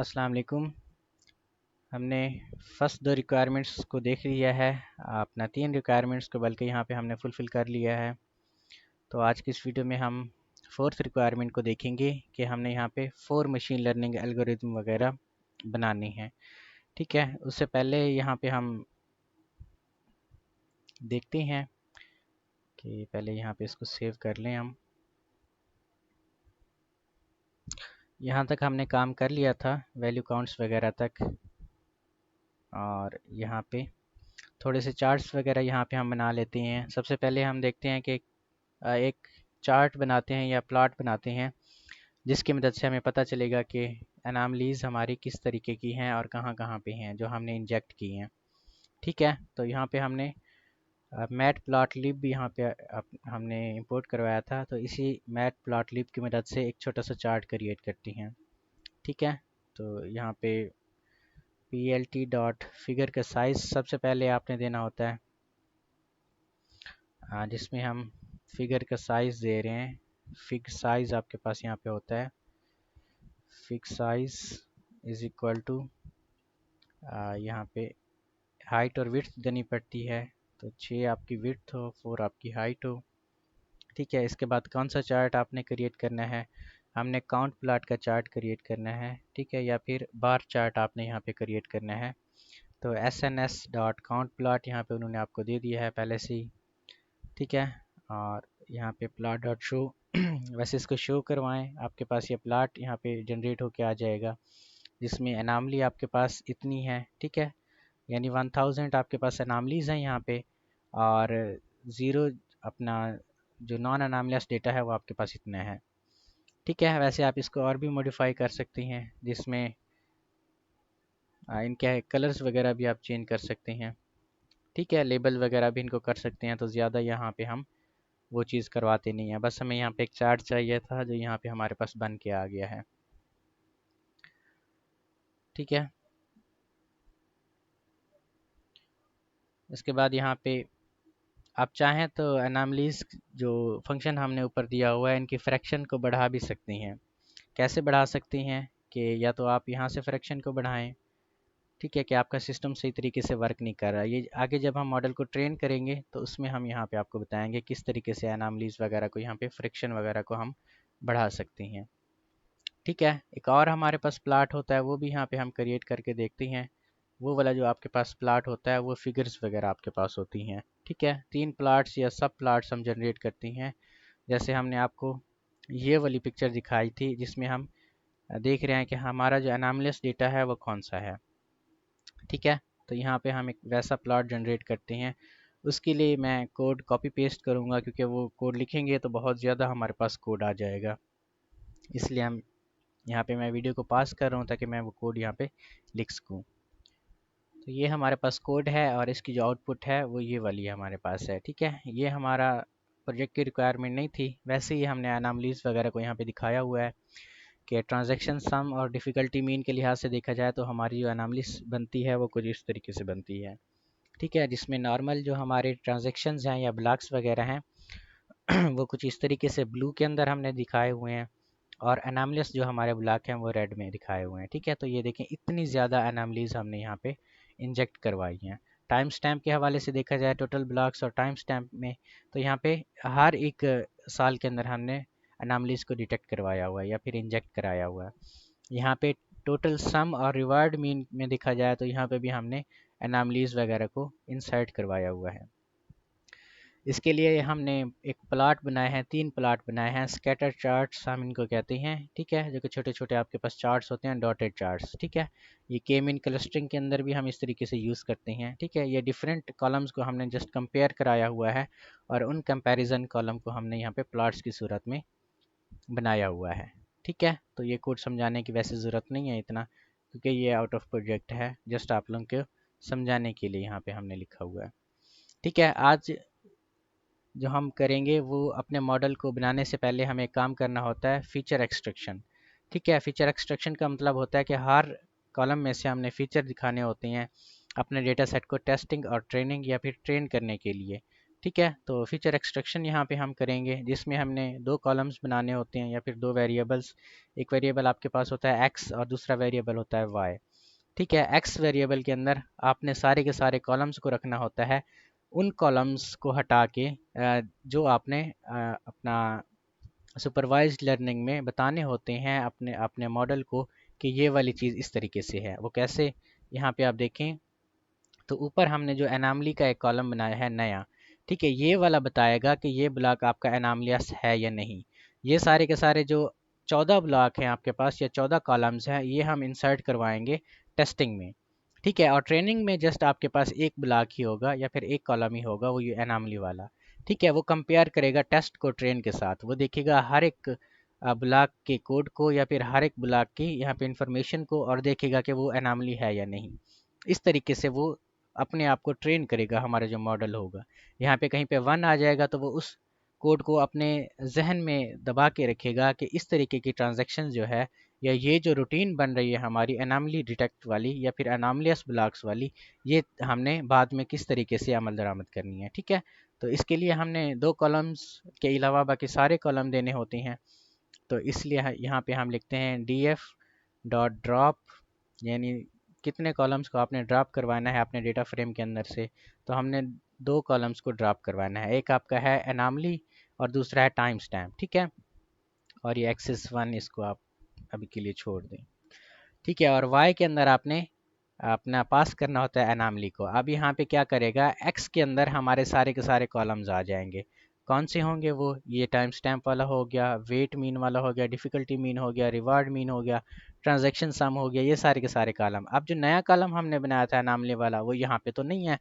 अस्सलाम वालेकुम। हमने फर्स्ट दो रिक्वायरमेंट्स को देख लिया है। अपना तीन रिक्वायरमेंट्स को बल्कि यहाँ पे हमने फुलफ़िल कर लिया है। तो आज की इस वीडियो में हम फोर्थ रिक्वायरमेंट को देखेंगे कि हमने यहाँ पे 4 मशीन लर्निंग एल्गोरिथम वगैरह बनानी है। ठीक है, उससे पहले यहाँ पे हम देखते हैं कि पहले यहाँ पे इसको सेव कर लें। हम यहाँ तक हमने काम कर लिया था, वैल्यू काउंट्स वगैरह तक, और यहाँ पे थोड़े से चार्ट्स वगैरह यहाँ पे हम बना लेते हैं। सबसे पहले हम देखते हैं कि एक चार्ट बनाते हैं या प्लॉट बनाते हैं जिसकी मदद से हमें पता चलेगा कि एनामलीज हमारी किस तरीके की हैं और कहाँ कहाँ पे हैं जो हमने इंजेक्ट की हैं। ठीक है, तो यहाँ पे हमने मैट प्लॉट लिब भी यहाँ पे हमने इंपोर्ट करवाया था, तो इसी मैट प्लॉट लिब की मदद से एक छोटा सा चार्ट क्रिएट करती हैं। ठीक है, तो यहाँ पे plt डॉट फिगर का साइज़ सबसे पहले आपने देना होता है, जिसमें हम फिगर का साइज़ दे रहे हैं। फिग साइज़ आपके पास यहाँ पे होता है, fig size is equal to यहाँ पे हाइट और विड्थ देनी पड़ती है। तो 6 आपकी विड्थ हो, 4 आपकी हाइट हो। ठीक है, इसके बाद कौन सा चार्ट आपने क्रिएट करना है? हमने काउंट प्लॉट का चार्ट क्रिएट करना है। ठीक है, या फिर बार चार्ट आपने यहाँ पे क्रिएट करना है। तो sns डॉट काउंट प्लॉट यहाँ पे उन्होंने आपको दे दिया है पहले से ही। ठीक है, और यहाँ पे प्लॉट डॉट शो वैसे इसको शो करवाएं, आपके पास ये प्लॉट यहाँ पे जनरेट होके आ जाएगा जिसमें एनामली आपके पास इतनी है। ठीक है, यानी 1000 आपके पास एनामलीज हैं यहाँ पे, और ज़ीरो अपना जो नॉन एनामलियस डेटा है वो आपके पास इतना है। ठीक है, वैसे आप इसको और भी मॉडिफाई कर सकते हैं जिसमें इनके कलर्स वगैरह भी आप चेंज कर सकते हैं। ठीक है, लेबल वगैरह भी इनको कर सकते हैं। तो ज़्यादा यहाँ पे हम वो चीज़ करवाते नहीं है, बस हमें यहाँ पे एक चार्ट चाहिए था जो यहाँ पे हमारे पास बन के आ गया है। ठीक है, इसके बाद यहाँ पे आप चाहें तो एनामलीज जो फंक्शन हमने ऊपर दिया हुआ है इनकी फ्रैक्शन को बढ़ा भी सकती हैं। कैसे बढ़ा सकती हैं कि या तो आप यहाँ से फ्रैक्शन को बढ़ाएं। ठीक है, कि आपका सिस्टम सही तरीके से वर्क नहीं कर रहा। ये आगे जब हम मॉडल को ट्रेन करेंगे तो उसमें हम यहाँ पे आपको बताएंगे किस तरीके से एनामलीज वगैरह को यहाँ पे फ्रिक्शन वगैरह को हम बढ़ा सकते हैं। ठीक है, एक और हमारे पास प्लाट होता है, वो भी यहाँ पे हम क्रिएट करके देखते हैं। वो वाला जो आपके पास प्लाट होता है वो फिगर्स वगैरह आपके पास होती हैं। ठीक है, 3 प्लाट्स या सब प्लाट्स हम जनरेट करते हैं। जैसे हमने आपको ये वाली पिक्चर दिखाई थी जिसमें हम देख रहे हैं कि हमारा जो एनामलियस डेटा है वो कौन सा है। ठीक है, तो यहाँ पे हम एक वैसा प्लॉट जनरेट करते हैं। उसके लिए मैं कोड कॉपी पेस्ट करूँगा क्योंकि वो कोड लिखेंगे तो बहुत ज़्यादा हमारे पास कोड आ जाएगा। इसलिए हम यहाँ पे मैं वीडियो को पास कर रहा हूँ ताकि मैं वो कोड यहाँ पे लिख सकूँ। तो ये हमारे पास कोड है और इसकी जो आउटपुट है वो ये वाली हमारे पास है। ठीक है, ये हमारा प्रोजेक्ट की रिक्वायरमेंट नहीं थी, वैसे ही हमने एनामलीज वगैरह को यहाँ पे दिखाया हुआ है कि ट्रांजैक्शन सम और डिफ़िकल्टी मीन के लिहाज से देखा जाए तो हमारी जो एनामलीज बनती है वो कुछ इस तरीके से बनती है। ठीक है, जिसमें नॉर्मल जो हमारे ट्रांजैक्शंस हैं या ब्लॉक्स वगैरह हैं वो कुछ इस तरीके से ब्लू के अंदर हमने दिखाए हुए हैं, और एनामलियस जो हमारे ब्लॉक हैं वो रेड में दिखाए हुए हैं। ठीक है, तो ये देखें इतनी ज़्यादा एनामलीज हमने यहाँ पे इंजेक्ट करवाई हैं। टाइम स्टैम्प के हवाले से देखा जाए टोटल ब्लॉक्स और टाइम स्टैम्प में, तो यहाँ पे हर एक साल के अंदर हमने एनामलीज को डिटेक्ट करवाया हुआ है या फिर इंजेक्ट कराया हुआ है। यहाँ पे टोटल सम और रिवार्ड मीन में देखा जाए तो यहाँ पे भी हमने एनामलीज वगैरह को इंसर्ट करवाया हुआ है। इसके लिए हमने एक प्लाट बनाए हैं, 3 प्लाट बनाए हैं, स्कैटर चार्ट्स हम इनको कहते हैं। ठीक है, जो कि छोटे छोटे आपके पास चार्ट्स होते हैं, डॉटेड चार्ट्स। ठीक है, ये के मीन क्लस्टरिंग के अंदर भी हम इस तरीके से यूज़ करते हैं। ठीक है, ये डिफरेंट कॉलम्स को हमने जस्ट कंपेयर कराया हुआ है और उन कंपैरिजन कॉलम को हमने यहाँ पे प्लॉट्स की सूरत में बनाया हुआ है। ठीक है, तो ये कोड समझाने की वैसे ज़रूरत नहीं है इतना, क्योंकि ये आउट ऑफ प्रोजेक्ट है, जस्ट आप लोगों को समझाने के लिए यहाँ पे हमने लिखा हुआ है। ठीक है, आज जो हम करेंगे वो अपने मॉडल को बनाने से पहले हमें काम करना होता है फ़ीचर एक्सट्रैक्शन। ठीक है, फ़ीचर एक्सट्रैक्शन का मतलब होता है कि हर कॉलम में से हमने फ़ीचर दिखाने होते हैं अपने डेटा सेट को टेस्टिंग और ट्रेनिंग या फिर ट्रेन करने के लिए। ठीक है, तो फीचर एक्सट्रैक्शन यहाँ पे हम करेंगे, जिसमें हमने दो कॉलम्स बनाने होते हैं या फिर दो वेरिएबल्स। एक वेरिएबल आपके पास होता है x और दूसरा वेरिएबल होता है y। ठीक है, x वेरिएबल के अंदर आपने सारे के सारे कॉलम्स को रखना होता है। उन कॉलम्स को हटा के जो आपने अपना सुपरवाइज्ड लर्निंग में बताने होते हैं अपने अपने मॉडल को कि ये वाली चीज़ इस तरीके से है। वो कैसे, यहाँ पे आप देखें तो ऊपर हमने जो एनामली का एक कॉलम बनाया है नया, ठीक है, ये वाला बताएगा कि ये ब्लॉक आपका एनामलियस है या नहीं। ये सारे के सारे जो 14 ब्लॉक हैं आपके पास या 14 कॉलम्स हैं, ये हम इंसर्ट करवाएंगे टेस्टिंग में। ठीक है, और ट्रेनिंग में जस्ट आपके पास एक ब्लॉक ही होगा या फिर एक कॉलम ही होगा, वो ये एनामली वाला। ठीक है, वो कंपेयर करेगा टेस्ट को ट्रेन के साथ। वो देखेगा हर एक ब्लॉक के कोड को या फिर हर एक ब्लॉक की यहाँ पे इंफॉर्मेशन को, और देखेगा कि वो एनामली है या नहीं। इस तरीके से वो अपने आप को ट्रेन करेगा, हमारा जो मॉडल होगा। यहाँ पे कहीं पे 1 आ जाएगा तो वो उस कोड को अपने जहन में दबा के रखेगा कि इस तरीके की ट्रांजैक्शन जो है या ये जो रूटीन बन रही है हमारी एनामली डिटेक्ट वाली या फिर एनामलियस ब्लॉक्स वाली, ये हमने बाद में किस तरीके से अमल दरामद करनी है। ठीक है, तो इसके लिए हमने दो कॉलम्स के अलावा बाकी सारे कॉलम देने होते हैं। तो इसलिए यहाँ पे हम लिखते हैं df डॉट ड्रॉप, यानी कितने कॉलम्स को आपने ड्रॉप करवाना है अपने डेटा फ्रेम के अंदर से। तो हमने दो कॉलम्स को ड्रॉप करवाना है, एक आपका है एनामली और दूसरा है टाइम स्टैम्प। ठीक है, और ये एक्सेस 1 इसको आप अभी के लिए छोड़ दें। ठीक है, और y के अंदर आपने अपना पास करना होता है एनामली को। अब यहाँ पे क्या करेगा, x के अंदर हमारे सारे के सारे कॉलम्स आ जाएंगे। कौन से होंगे वो, ये टाइम स्टैम्प वाला हो गया, वेट मीन वाला हो गया, डिफ़िकल्टी मीन हो गया, रिवार्ड मीन हो गया, ट्रांजैक्शन सम हो गया, ये सारे के सारे कॉलम। अब जो नया कॉलम हमने बनाया था एनामली वाला, वो यहाँ पे तो नहीं है,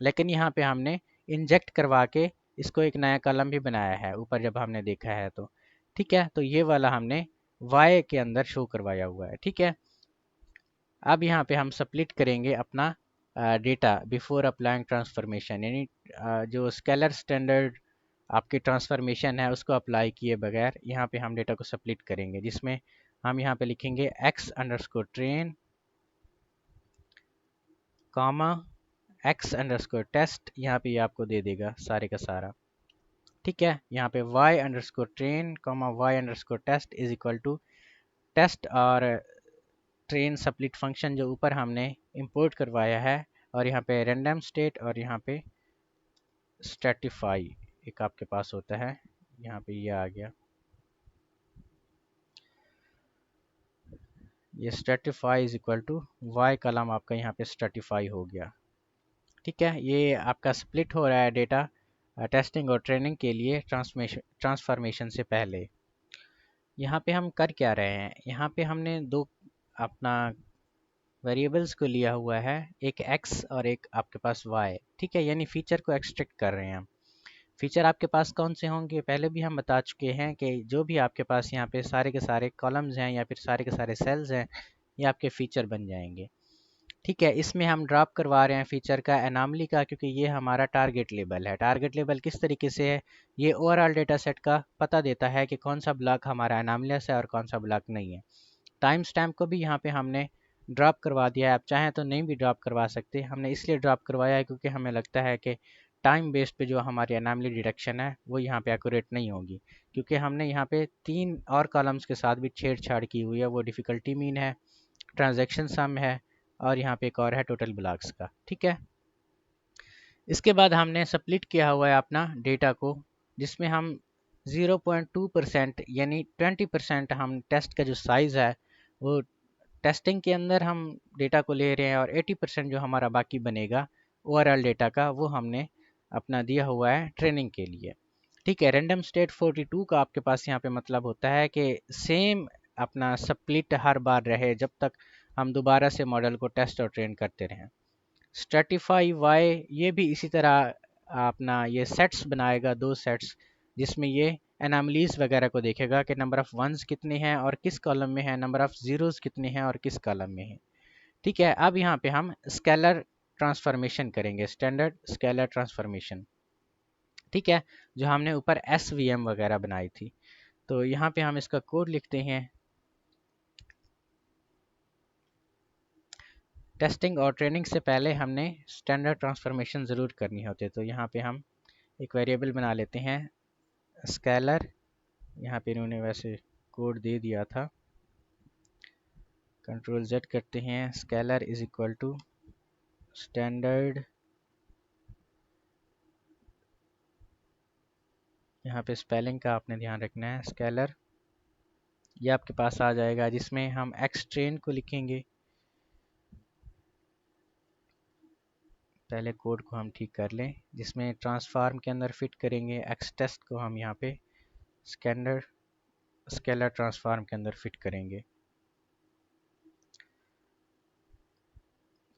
लेकिन यहाँ पे हमने इंजेक्ट करवा के इसको एक नया कॉलम भी बनाया है ऊपर जब हमने देखा है तो। ठीक है, तो ये वाला हमने y के अंदर शो करवाया हुआ है। ठीक है, अब यहाँ पे हम स्प्लिट करेंगे अपना डेटा बिफोर अप्लाइंग ट्रांसफॉर्मेशन, यानी जो स्केलर स्टैंडर्ड आपकी ट्रांसफॉर्मेशन है उसको अप्लाई किए बगैर यहाँ पे हम डेटा को स्प्लिट करेंगे, जिसमें हम यहाँ पे लिखेंगे x underscore train comma x underscore test. यहाँ पे ये आपको दे देगा सारे का सारा। ठीक है, यहाँ पे y underscore train comma y underscore test is equal to test और ट्रेन स्प्लिट फंक्शन जो ऊपर हमने इंपोर्ट करवाया है, और यहाँ पे रैंडम स्टेट और यहाँ पे स्ट्रेटिफाई एक आपके पास होता है। यहाँ पे ये आ गया, ये stratify is equal to Y column आपका यहाँ पे स्ट्रेटिफाई हो गया। ठीक है, ये आपका स्प्लिट हो रहा है डेटा टेस्टिंग और ट्रेनिंग के लिए ट्रांसफॉर्मेशन से पहले। यहाँ पे हम कर क्या रहे हैं, यहाँ पे हमने दो अपना वेरिएबल्स को लिया हुआ है, एक x और एक आपके पास y। ठीक है, यानी फीचर को एक्सट्रैक्ट कर रहे हैं हम। फीचर आपके पास कौन से होंगे, पहले भी हम बता चुके हैं कि जो भी आपके पास यहाँ पे सारे के सारे कॉलम्स हैं या फिर सारे के सारे सेल्स हैं, ये आपके फीचर बन जाएंगे। ठीक है, इसमें हम ड्रॉप करवा रहे हैं फीचर का एनामली का, क्योंकि ये हमारा टारगेट लेबल है। टारगेट लेबल किस तरीके से है, ये ओवरऑल डेटा सेट का पता देता है कि कौन सा ब्लॉक हमारा एनामलियस है और कौन सा ब्लॉक नहीं है। टाइम स्टैम्प को भी यहाँ पे हमने ड्रॉप करवा दिया है, आप चाहें तो नहीं भी ड्रॉप करवा सकते। हमने इसलिए ड्रॉप करवाया है क्योंकि हमें लगता है कि टाइम बेस्ड पे जो हमारी एनामली डिटेक्शन है वो यहाँ पे एक्यूरेट नहीं होगी, क्योंकि हमने यहाँ पे 3 और कॉलम्स के साथ भी छेड़छाड़ की हुई है। वो डिफ़िकल्टी मीन है, ट्रांजैक्शन सम है, और यहाँ पे एक और है टोटल ब्लॉक्स का। ठीक है, इसके बाद हमने स्प्लिट किया हुआ है अपना डेटा को, जिसमें हम 0.2% यानी 20% हम टेस्ट का जो साइज़ है वो टेस्टिंग के अंदर हम डेटा को ले रहे हैं, और 80% जो हमारा बाकी बनेगा ओवरऑल डेटा का, वो हमने अपना दिया हुआ है ट्रेनिंग के लिए। ठीक है, रैंडम स्टेट 42 का आपके पास यहाँ पे मतलब होता है कि सेम अपना स्प्लिट हर बार रहे जब तक हम दोबारा से मॉडल को टेस्ट और ट्रेन करते रहें। स्ट्रेटिफाई वाई ये भी इसी तरह अपना ये सेट्स बनाएगा, दो सेट्स, जिसमें ये एनामलीज वगैरह को देखेगा कि नंबर ऑफ़ वंस कितने हैं और किस कॉलम में है, नंबर ऑफ़ ज़ीरोज़ कितने हैं और किस कॉलम में है। ठीक है, अब यहाँ पे हम स्केलर ट्रांसफॉर्मेशन करेंगे, स्टैंडर्ड स्केलर ट्रांसफॉर्मेशन। ठीक है, जो हमने ऊपर SVM वगैरह बनाई थी। तो यहाँ पे हम इसका कोड लिखते हैं। टेस्टिंग और ट्रेनिंग से पहले हमने स्टैंडर्ड ट्रांसफॉर्मेशन ज़रूर करनी होती है, तो यहाँ पे हम एक वेरिएबल बना लेते हैं स्केलर, यहाँ पे इन्होंने वैसे कोड दे दिया था, कंट्रोल Z करते हैं, scaler is equal to standard, यहाँ पे स्पेलिंग का आपने ध्यान रखना है, स्केलर, ये आपके पास आ जाएगा, जिसमें हम एक्स ट्रेन को लिखेंगे। पहले कोड को हम ठीक कर लें, जिसमें ट्रांसफार्म के अंदर फिट करेंगे एक्स टेस्ट को, हम यहाँ पे स्कैनर स्केलर ट्रांसफार्म के अंदर फिट करेंगे।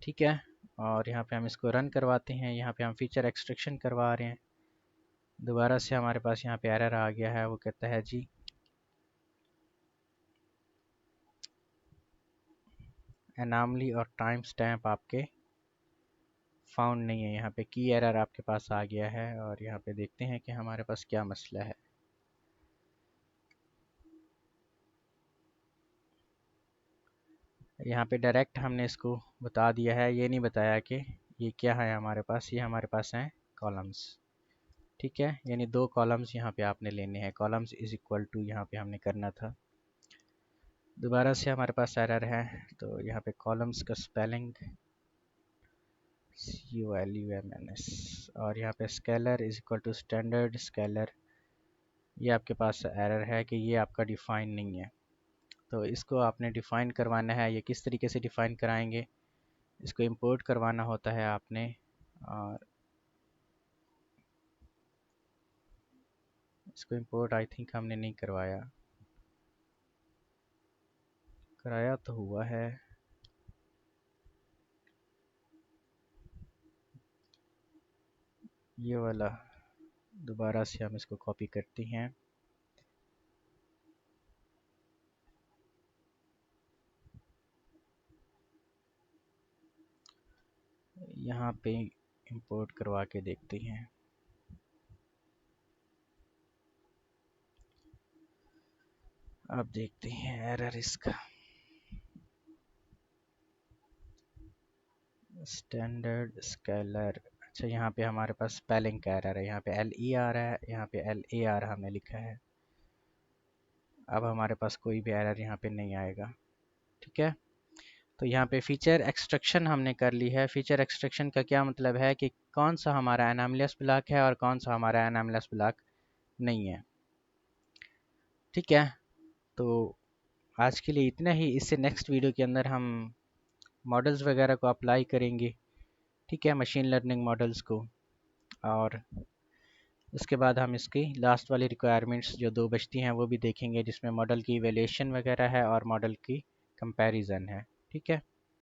ठीक है, और यहाँ पे हम इसको रन करवाते हैं, यहाँ पे हम फीचर एक्सट्रैक्शन करवा रहे हैं। दोबारा से हमारे पास यहाँ पे एरर आ गया है, वो कहता है जी एनामली और टाइम स्टैम्प आपके फाउंड नहीं है। यहाँ पे की एरर आपके पास आ गया है, और यहाँ पे देखते हैं कि हमारे पास क्या मसला है। यहाँ पे डायरेक्ट हमने इसको बता दिया है, ये नहीं बताया कि ये क्या है हमारे पास, ये हमारे पास हैं कॉलम्स। ठीक है, यानी दो कॉलम्स यहाँ पे आपने लेने हैं, कॉलम्स इज इक्वल टू यहाँ पे हमने करना था। दोबारा से हमारे पास एरर है, तो यहाँ पे कॉलम्स का स्पेलिंग CULUMNS, और यहाँ पे scaler is equal to standard scaler, ये आपके पास एरर है कि ये आपका डिफ़ाइन नहीं है। तो इसको आपने डिफ़ाइन करवाना है। ये किस तरीके से डिफ़ाइन कराएंगे, इसको इंपोर्ट करवाना होता है आपने, और इसको इंपोर्ट आई थिंक हमने नहीं करवाया, कराया तो हुआ है। ये वाला दोबारा से हम इसको कॉपी करते हैं, यहाँ पे इंपोर्ट करवा के देखते हैं। अब देखते हैं एरर इसका, स्टैंडर्ड स्केलर। अच्छा, यहाँ पे हमारे पास स्पेलिंग का एरर है, यहाँ पे LE आ रहा है, यहाँ पे LAR हमने लिखा है। अब हमारे पास कोई भी एरर यहाँ पे नहीं आएगा। ठीक है, तो यहाँ पे फीचर एक्सट्रैक्शन हमने कर ली है। फीचर एक्सट्रैक्शन का क्या मतलब है कि कौन सा हमारा एनामलियस ब्लॉक है और कौन सा हमारा एनामलियस ब्लॉक नहीं है। ठीक है, तो आज के लिए इतना ही। इससे नेक्स्ट वीडियो के अंदर हम मॉडल्स वगैरह को अप्लाई करेंगे, ठीक है, मशीन लर्निंग मॉडल्स को, और उसके बाद हम इसकी लास्ट वाली रिक्वायरमेंट्स जो दो बचती हैं वो भी देखेंगे, जिसमें मॉडल की इवैल्यूएशन वगैरह है और मॉडल की कंपैरिजन है। ठीक है।